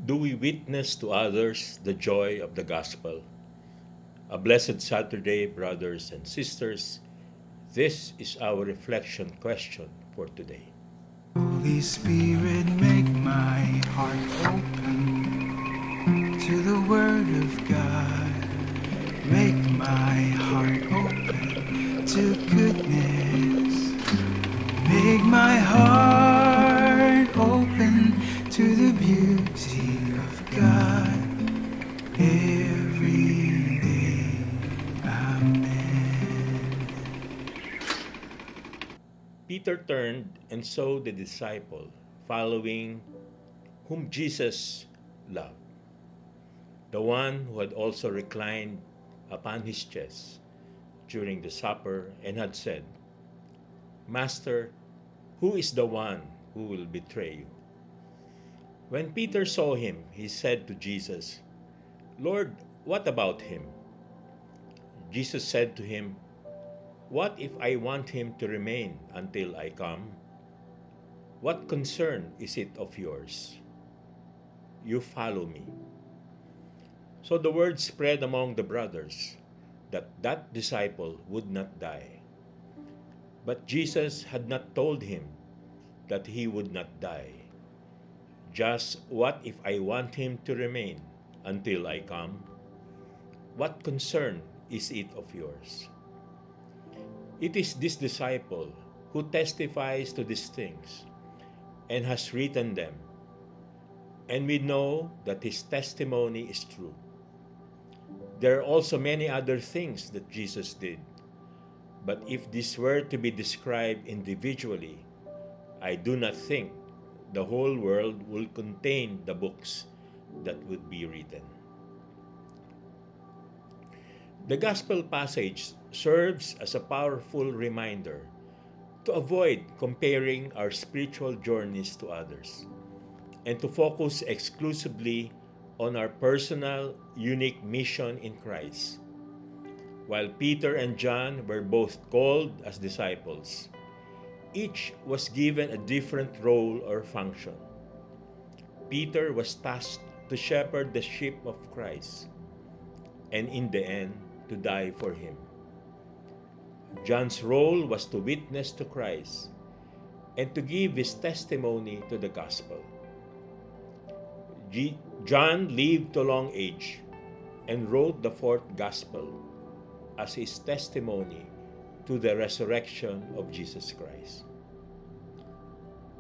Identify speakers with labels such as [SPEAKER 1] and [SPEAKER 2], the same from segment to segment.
[SPEAKER 1] Do we witness to others the joy of the gospel? A blessed Saturday, brothers and sisters. This is our reflection question for today.
[SPEAKER 2] Holy Spirit, make my heart open to the Word of God. Make my heart open to goodness. Make my heart open to the beauty of God every day. Amen.
[SPEAKER 1] Peter turned and saw the disciple following whom Jesus loved, the one who had also reclined upon his chest during the supper and had said, Master, who is the one who will betray you? When Peter saw him, he said to Jesus, Lord, what about him? Jesus said to him, What if I want him to remain until I come? What concern is it of yours? You follow me. So the word spread among the brothers that that disciple would not die. But Jesus had not told him that he would not die. Just what if I want him to remain until I come? What concern is it of yours? It is this disciple who testifies to these things and has written them, and we know that his testimony is true. There are also many other things that Jesus did, but if this were to be described individually, I do not think the whole world will contain the books that would be written. The Gospel passage serves as a powerful reminder to avoid comparing our spiritual journeys to others and to focus exclusively on our personal, unique mission in Christ. While Peter and John were both called as disciples, each was given a different role or function. Peter was tasked to shepherd the sheep of Christ, and in the end, to die for him. John's role was to witness to Christ and to give his testimony to the gospel. John lived to long age and wrote the fourth gospel as his testimony to the resurrection of Jesus Christ.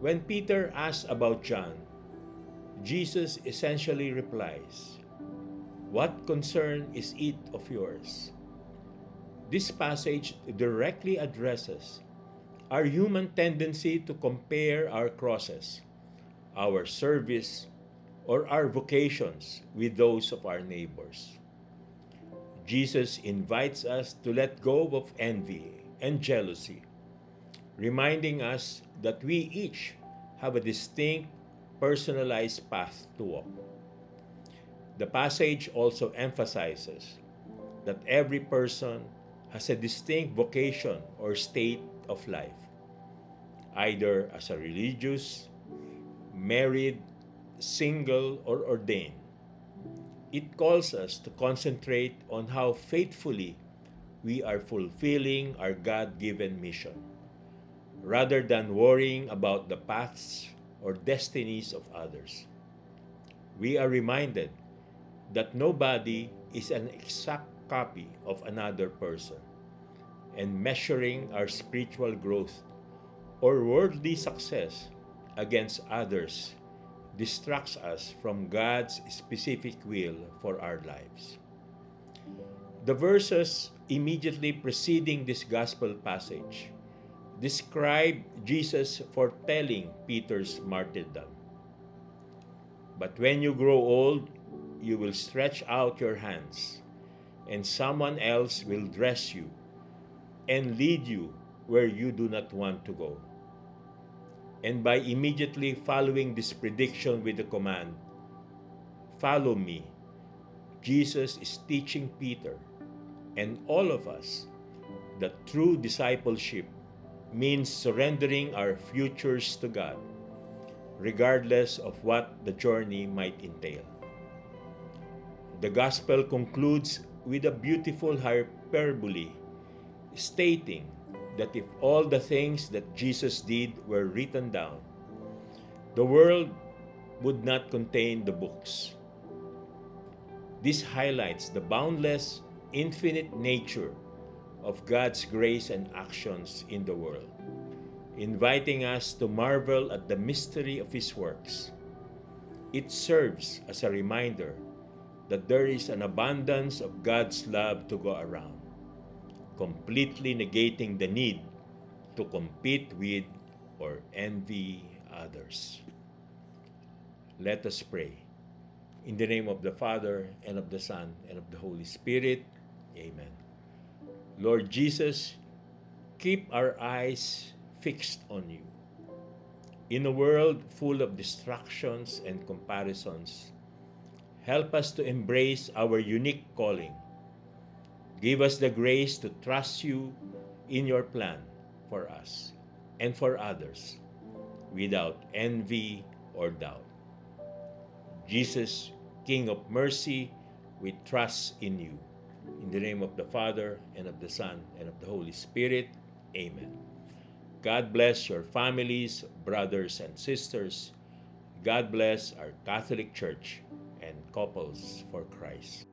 [SPEAKER 1] When Peter asks about John, Jesus essentially replies, What concern is it of yours? This passage directly addresses our human tendency to compare our crosses, our service, or our vocations with those of our neighbors. Jesus invites us to let go of envy and jealousy, reminding us that we each have a distinct, personalized path to walk. The passage also emphasizes that every person has a distinct vocation or state of life, either as a religious, married, single, or ordained. It calls us to concentrate on how faithfully we are fulfilling our God-given mission, rather than worrying about the paths or destinies of others. We are reminded that nobody is an exact copy of another person, and measuring our spiritual growth or worldly success against others distracts us from God's specific will for our lives. The verses immediately preceding this gospel passage describe Jesus foretelling Peter's martyrdom. But when you grow old, you will stretch out your hands, and someone else will dress you and lead you where you do not want to go. And by immediately following this prediction with the command, Follow me, Jesus is teaching Peter and all of us that true discipleship means surrendering our futures to God regardless of what the journey might entail. The Gospel concludes with a beautiful hyperbole, stating that if all the things that Jesus did were written down, the world would not contain the books. This highlights the boundless, infinite nature of God's grace and actions in the world, inviting us to marvel at the mystery of His works. It serves as a reminder that there is an abundance of God's love to go around, completely negating the need to compete with or envy others. Let us pray. In the name of the Father, and of the Son, and of the Holy Spirit. Amen. Lord Jesus, keep our eyes fixed on you. In a world full of distractions and comparisons, help us to embrace our unique calling. Give us the grace to trust you in your plan for us and for others without envy or doubt. Jesus, King of mercy, we trust in you. In the name of the Father, and of the Son, and of the Holy Spirit. Amen. God bless your families, brothers and sisters. God bless our Catholic Church and Couples for Christ.